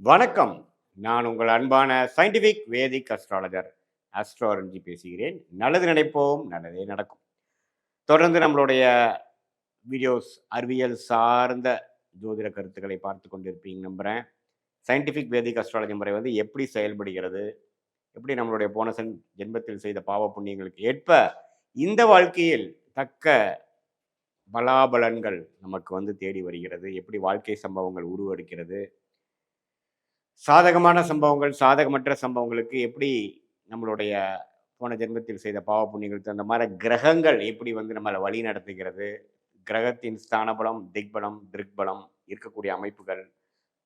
வணக்கம். நான் உங்கள் அன்பான சயின்டிஃபிக் வேதிக் அஸ்ட்ராலஜர் அஸ்ட்ரோரஞ்சி பேசுகிறேன். நல்லது நினைப்போம், நல்லதே நடக்கும். தொடர்ந்து நம்மளுடைய வீடியோஸ் அறிவியல் சார்ந்த ஜோதிட கருத்துக்களை பார்த்து கொண்டிருப்பீங்க நம்புகிறேன். சயின்டிஃபிக் வேதிக் அஸ்ட்ராலஜி முறை வந்து எப்படி செயல்படுகிறது, எப்படி நம்மளுடைய போன ஜென்மத்தில் செய்த பாவ புண்ணியங்களுக்கு ஏற்ப இந்த வாழ்க்கையில் தக்க பலாபலன்கள் நமக்கு வந்து தேடி வருகிறது, எப்படி வாழ்க்கை சம்பவங்கள் உருவெடுக்கிறது, சாதகமான சம்பவங்கள், சாதகமற்ற சம்பவங்களுக்கு எப்படி நம்மளுடைய போன ஜென்மத்தில் செய்த பாவ புண்ணியங்களுக்கு அந்த மாதிரி கிரகங்கள் எப்படி வந்து நம்மளை வழி நடத்துகிறது, கிரகத்தின் ஸ்தானபலம், திக்பலம், திருக்பலம் இருக்கக்கூடிய அமைப்புகள்,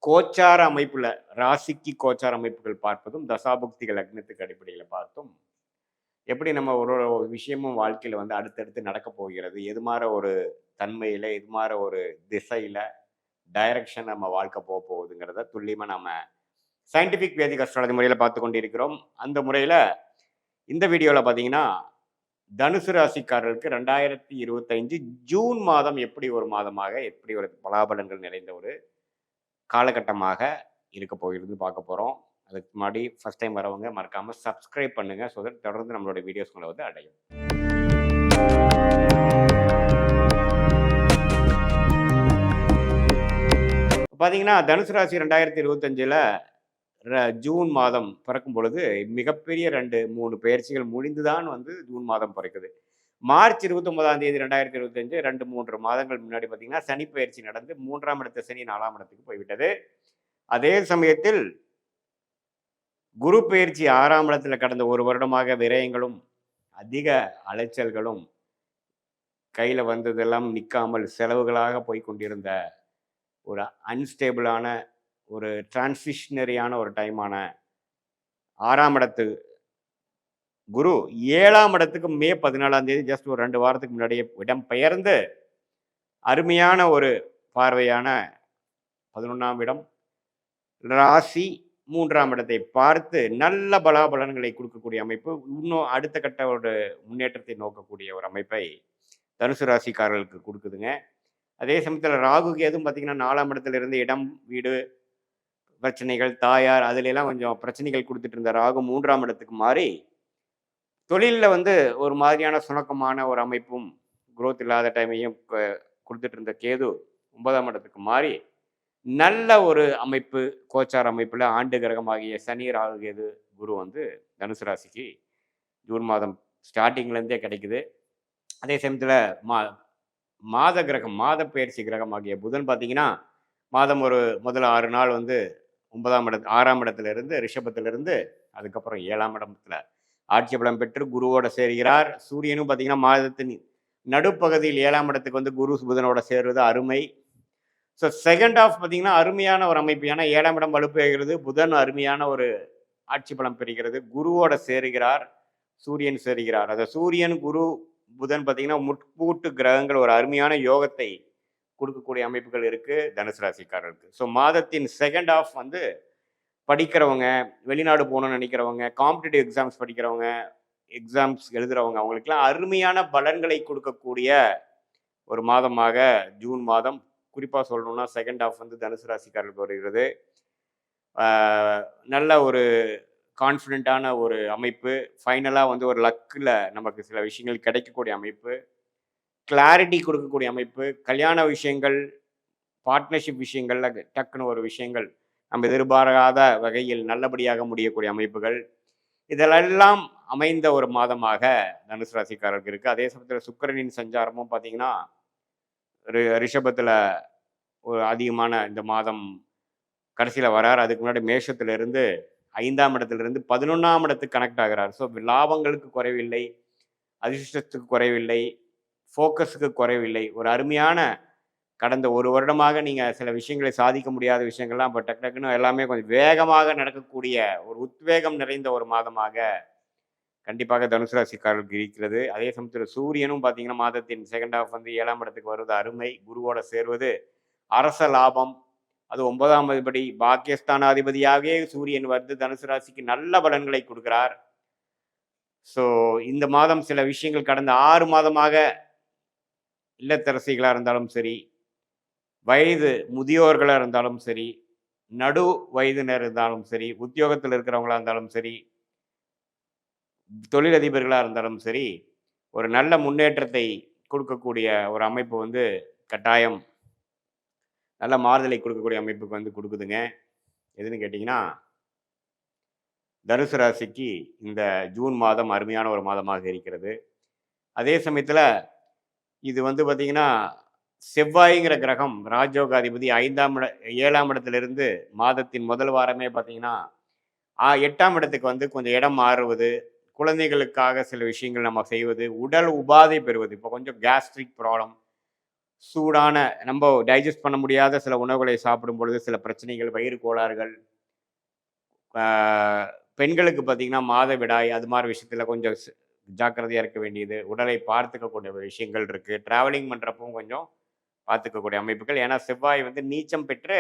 கோச்சார அமைப்புல ராசிக்கு கோச்சார அமைப்புகள் பார்ப்பதும், தசாபுக்திகள் லக்னத்துக்கு அடிப்படையில் பார்த்தும் எப்படி நம்ம ஒரு ஒரு விஷயமும் வாழ்க்கையில் வந்து அடுத்தடுத்து நடக்க போகிறது, எது மாதிரி ஒரு தன்மையில், எது மாதிரி ஒரு திசையில் டைரக்ஷன் நம்ம வாழ்க்கை போக போகுதுங்கிறத துல்லியமாக நம்ம சயின்டிஃபிக் வேதிக் அஸ்ட்ராலஜி முறையில் பார்த்து கொண்டிருக்கிறோம். அந்த முறையில் இந்த வீடியோவில் பார்த்தீங்கன்னா தனுசு ராசிக்காரர்களுக்கு 2025 ஜூன் மாதம் எப்படி ஒரு மாதமாக, எப்படி ஒரு பலாபலன்கள் நிறைந்த ஒரு காலகட்டமாக இருக்க போகிறது பார்க்க போகிறோம். அதுக்கு முன்னாடி ஃபர்ஸ்ட் டைம் வரவங்க மறக்காமல் சப்ஸ்கிரைப் பண்ணுங்கள். ஸோ தட் தொடர்ந்து நம்மளோட வீடியோஸ்களை வந்து அடையும். பார்த்தீங்கன்னா தனுசு ராசி 2025 ஜூன் மாதம் பிறக்கும் பொழுது மிகப்பெரிய 2-3 பயிற்சிகள் முடிந்துதான் வந்து ஜூன் மாதம் பிறக்குது. மார்ச் 29ஆம் தேதி 2025 2-3 மாதங்கள் முன்னாடி பார்த்தீங்கன்னா சனி பயிற்சி நடந்து 3ஆம் இடத்து சனி 4ஆம் இடத்துக்கு போய்விட்டது. அதே சமயத்தில் குரு பயிற்சி 6ஆம் இடத்துல கடந்த ஒரு வருடமாக விரயங்களும் அதிக அலைச்சல்களும் கையில் வந்ததெல்லாம் நிற்காமல் செலவுகளாக போய் கொண்டிருந்த ஒரு அன்ஸ்டேபிளான ஒரு டிரான்சிஷனரியான ஒரு டைமான 6ஆம் இடத்து குரு 7ஆம் இடத்துக்கு மே 14ஆம் தேதி ஜஸ்ட் ஒரு 2 வாரத்துக்கு முன்னாடியே இடம் பெயர்ந்து அருமையான ஒரு பார்வையான 11ஆம் இடம் ராசி 3ஆம் இடத்தை பார்த்து நல்ல பலாபலன்களை கொடுக்கக்கூடிய அமைப்பு, இன்னும் அடுத்த கட்ட ஒரு முன்னேற்றத்தை நோக்கக்கூடிய ஒரு அமைப்பை தனுசு ராசிக்காரர்களுக்கு கொடுக்குதுங்க. அதே சமயத்தில் ராகு கேதும் பார்த்தீங்கன்னா 4ஆம் இடத்துல இருந்து இடம், வீடு பிரச்சனைகள், தாயார் அதுலெல்லாம் கொஞ்சம் பிரச்சனைகள் கொடுத்துட்டு இருந்த ராகு 3ஆம் இடத்துக்கு மாறி தொழிலில் வந்து ஒரு மாதிரியான சுணக்கமான ஒரு அமைப்பும் குரோத் இல்லாத டைமையும் கொடுத்துட்டு இருந்த கேது 9ஆம் இடத்துக்கு மாறி நல்ல ஒரு அமைப்பு, கோச்சார அமைப்பில் ஆண்டு கிரகமாகிய சனி, ராகு, கேது, குரு வந்து தனுசு ராசிக்கு ஜூன் மாதம் ஸ்டார்டிங்லேருந்தே கிடைக்குது. அதே சமயத்தில் மாத கிரகம், மாத பயிற்சி கிரகம் ஆகிய புதன் பார்த்தீங்கன்னா மாதம் ஒரு முதல் 6 நாள் வந்து 6ஆம் இடத்துல இருந்து ரிஷபத்திலிருந்து அதுக்கப்புறம் 7ஆம் இடத்துல ஆட்சி பலம் பெற்று குருவோட சேர்கிறார். சூரியனும் பார்த்தீங்கன்னா மாதத்தின் நடுப்பகுதியில் 7ஆம் இடத்துக்கு வந்து குரு புதனோட சேர்வது அருமை. ஸோ செகண்ட் ஆஃப் பார்த்தீங்கன்னா அருமையான ஒரு அமைப்பு. ஏன்னா 7ஆம் இடம் வலுப்பெறுகிறது, புதன் அருமையான ஒரு ஆட்சி பலம் பெறுகிறது, குருவோட சேருகிறார், சூரியன் சேருகிறார். அந்த சூரியன், குரு, புதன் பார்த்தீங்கன்னா முட்கூட்டு கிரகங்கள் ஒரு அருமையான யோகத்தை கொடுக்கக்கூடிய அமைப்புகள் இருக்குது தனுசு ராசிக்காரர்களுக்கு. ஸோ மாதத்தின் செகண்ட் ஆஃப் வந்து படிக்கிறவங்க, வெளிநாடு போகணும்னு நினைக்கிறவங்க, காம்படிட்டிவ் எக்ஸாம்ஸ் படிக்கிறவங்க, எக்ஸாம்ஸ் எழுதுகிறவங்க, அவங்களுக்கெல்லாம் அருமையான பலன்களை கொடுக்கக்கூடிய ஒரு மாதமாக ஜூன் மாதம், குறிப்பாக சொல்லணும்னா செகண்ட் ஆஃப் வந்து தனுசு ராசிக்காரர்களுக்கு வருகிறது. நல்ல ஒரு கான்ஃபிடென்ட்டான ஒரு அமைப்பு, ஃபைனலாக வந்து ஒரு லக்கில் நமக்கு சில விஷயங்கள் கிடைக்கக்கூடிய அமைப்பு, கிளாரிட்டி கொடுக்கக்கூடிய அமைப்பு, கல்யாண விஷயங்கள், பார்ட்னர்ஷிப் விஷயங்கள்ல டக்குன்னு ஒரு விஷயங்கள் நம்ம எதிர்பாராத வகையில் நல்லபடியாக முடியக்கூடிய அமைப்புகள், இதெல்லாம் அமைந்த ஒரு மாதமாக தனுசு ராசிக்காரருக்கு இருக்குது. அதே சமயத்தில் சுக்கிரனின் சஞ்சாரமும் பார்த்தீங்கன்னா ரிஷபத்தில் ஒரு அதிகமான இந்த மாதம் கடைசியில் வரார். அதுக்கு முன்னாடி மேஷத்திலிருந்து 5ஆம் இடத்துலேருந்து 11ஆம் இடத்துக்கு கனெக்ட் ஆகிறார். ஸோ லாபங்களுக்கு குறைவில்லை, அதிர்ஷ்டத்துக்கு குறைவில்லை, ஃபோக்கஸுக்கு குறைவில்லை. ஒரு அருமையான கடந்த ஒரு வருடமாக நீங்கள் சில விஷயங்களை சாதிக்க முடியாத விஷயங்கள்லாம் இப்போ டக்கு டக்குன்னு எல்லாமே கொஞ்சம் வேகமாக நடக்கக்கூடிய ஒரு உத்வேகம் நிறைந்த ஒரு மாதமாக கண்டிப்பாக தனுசு ராசிக்காரர்களுக்கு இருக்கிறது. அதே சமயத்தில் சூரியனும் பார்த்தீங்கன்னா மாதத்தின் செகண்ட் ஆஃப் வந்து 7ஆம் இடத்துக்கு வருவது அருமை, குருவோட சேர்வது அரச லாபம். அது 9ஆம் அதிபதி பாக்கியஸ்தானாதிபதியாகவே சூரியன் வந்து தனுசு ராசிக்கு நல்ல பலன்களை கொடுக்கிறார். ஸோ இந்த மாதம் சில விஷயங்கள் கடந்த 6 மாதமாக இல்லத்தரசிகளாக இருந்தாலும் சரி, வயது முதியோர்களாக இருந்தாலும் சரி, நடு வயதினர் இருந்தாலும் சரி, உத்தியோகத்தில் இருக்கிறவங்களா இருந்தாலும் சரி, தொழிலதிபர்களா இருந்தாலும் சரி, ஒரு நல்ல முன்னேற்றத்தை குடுக்கக்கூடிய ஒரு அமைப்பு வந்து கட்டாயம் நல்ல மாறுதலை குடுக்கக்கூடிய அமைப்புக்கு வந்து குடுக்குதுங்க. எதுன்னு கேட்டீங்கன்னா, தனுசு ராசிக்கு இந்த ஜூன் மாதம் அருமையான ஒரு மாதமாக இருக்கிறது. அதே சமயத்தில இது வந்து பார்த்தீங்கன்னா, செவ்வாய்ங்கிற கிரகம் ராஜயோகாதிபதி 7ஆம் இடத்திலிருந்து மாதத்தின் முதல் வாரமே பார்த்தீங்கன்னா, 8ஆம் இடத்துக்கு வந்து கொஞ்சம் இடம் மாறுவது, குழந்தைகளுக்காக சில விஷயங்கள் நம்ம செய்வது, உடல் உபாதை பெறுவது. இப்போ கொஞ்சம் கேஸ்ட்ரிக் ப்ராப்ளம், சூடான நம்ப டைஜஸ்ட் பண்ண முடியாத சில உணவுகளை சாப்பிடும் பொழுது சில பிரச்சனைகள், வயிறு கோளாறுகள், ஆ பெண்களுக்கு பார்த்தீங்கன்னா, மாதவிடாய் அது மாரி விஷயத்தில கொஞ்சம் ஜாக்கிரதையா இருக்க வேண்டியது, உடலை பார்த்துக்கக்கூடிய விஷயங்கள் இருக்கு. டிராவலிங் பண்றப்பவும் கொஞ்சம் பார்த்துக்கக்கூடிய அமைப்புகள். ஏன்னா, செவ்வாய் வந்து நீச்சம் பெற்று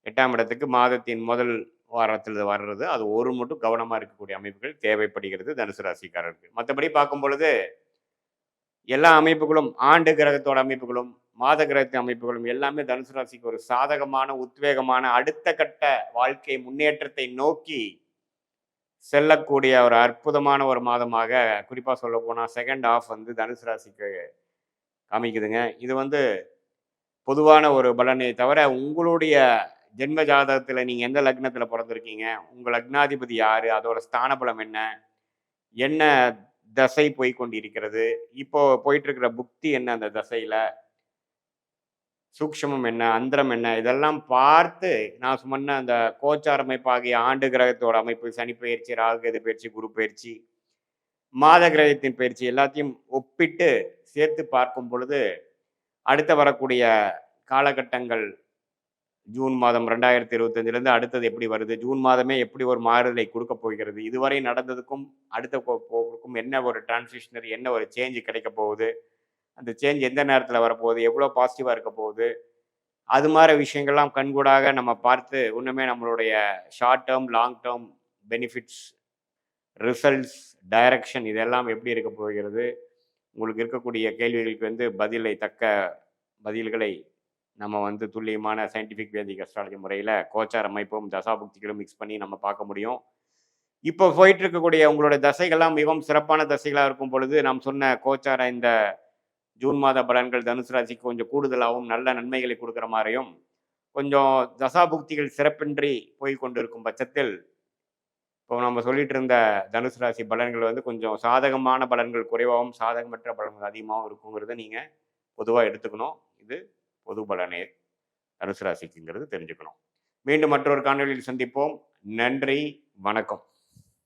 8ஆம் இடத்துக்கு மாதத்தின் முதல் வாரத்தில வர்றது. அது ஒரு மட்டும் கவனமா இருக்கக்கூடிய அமைப்புகள் தேவைப்படுகிறது தனுசு ராசிக்காரருக்கு. மத்தபடி பார்க்கும் பொழுது, எல்லா அமைப்புகளும் ஆண்டு கிரகத்தோட அமைப்புகளும், மாத கிரகத்தின் அமைப்புகளும் எல்லாமே தனுசு ராசிக்கு ஒரு சாதகமான, உத்வேகமான அடுத்த கட்ட வாழ்க்கை முன்னேற்றத்தை நோக்கி செல்லக்கூடிய ஒரு அற்புதமான ஒரு மாதமாக குறிப்பா சொல்லப்போனா, செகண்ட் ஹால்ஃப் வந்து தனுசு ராசிக்கு காமிக்குதுங்க. இது வந்து பொதுவான ஒரு பலனே தவிர, உங்களுடைய ஜென்ம ஜாதகத்தில நீங்க எந்த லக்னத்தில பொறந்திருக்கீங்க? உங்க லக்னாதிபதி யாரு? அதோட ஸ்தான பலம் என்ன? என்ன தசை போய்க் கொண்டிருக்கிறது? இப்போ போயிட்டுருக்கிற புக்தி என்ன அந்த தசையில? சூக்ஷமம் என்ன? அந்தரம் என்ன? இதெல்லாம் பார்த்து நான் சொன்ன அந்த கோச்சார அமைப்பாகிய ஆண்டு கிரகத்தோட அமைப்பு, சனி பெயர்ச்சி, ராகு கேது பெயர்ச்சி, குரு பெயர்ச்சி, மாத கிரகத்தின் பெயர்ச்சி எல்லாத்தையும் ஒப்பிட்டு சேர்த்து பார்க்கும் பொழுது, அடுத்து வரக்கூடிய காலகட்டங்கள் ஜூன் மாதம் 2025லேருந்து அடுத்தது எப்படி வருது? ஜூன் மாதமே எப்படி ஒரு மாறுதலை குடுக்கப் போகிறது? இதுவரை நடந்ததுக்கும், அடுத்த போக்குக்கும் என்ன ஒரு டிரான்சிஷனரி என்ன ஒரு சேஞ்ச் கிடைக்கப் போகுது? அந்த சேஞ்ச் எந்த நேரத்தில வரப்போகுது? எவ்வளோ பாசிட்டிவா இருக்கப் போகுது? அது மாரி விஷயங்கள்லாம் கண்கூடாக நம்ம பார்த்து, இன்னுமே நம்மளுடைய short term, long term benefits, results, direction இதெல்லாம் எப்படி இருக்கப் போகிறது? உங்களுக்கு இருக்கக்கூடிய கேள்விகளுக்கு வந்து தக்க பதில்களை நம்ம வந்து துல்லியமான சயின்டிஃபிக் வேதிக் அஸ்ட்ராலஜி முறையில கோச்சார் அமைப்பும், தசாபுக்திகளும் மிக்ஸ் பண்ணி நம்ம பார்க்க முடியும். இப்போ போயிட்டு இருக்கக்கூடிய உங்களுடைய தசைகள்லாம் மிகவும் சிறப்பான தசைகளா இருக்கும் பொழுது, நாம் சொன்ன கோச்சார இந்த ஜூன் மாத பலன்கள் தனுசு ராசிக்கு கொஞ்சம் கூடுதலாவும், நல்ல நன்மைகளை குடுக்குற மாரியும், கொஞ்சம் தசாபுக்திகள் சிறப்பின்றி போய்க் கொண்டிருக்கும் பட்சத்தில், இப்போ நம்ம சொல்லிட்டு இருந்த தனுசு ராசி பலன்கள் வந்து கொஞ்சம் சாதகமான பலன்கள் குறைவாவும், சாதகமற்ற பலன்கள் அதிகமாவும் இருக்குங்கிறத நீங்க பொதுவா எடுத்துக்கணும். இது பொது பலனே தனுசு ராசிக்குங்கிறது தெரிஞ்சுக்கணும். மீண்டும் மற்றொரு காணொளியில் சந்திப்போம். நன்றி, வணக்கம்.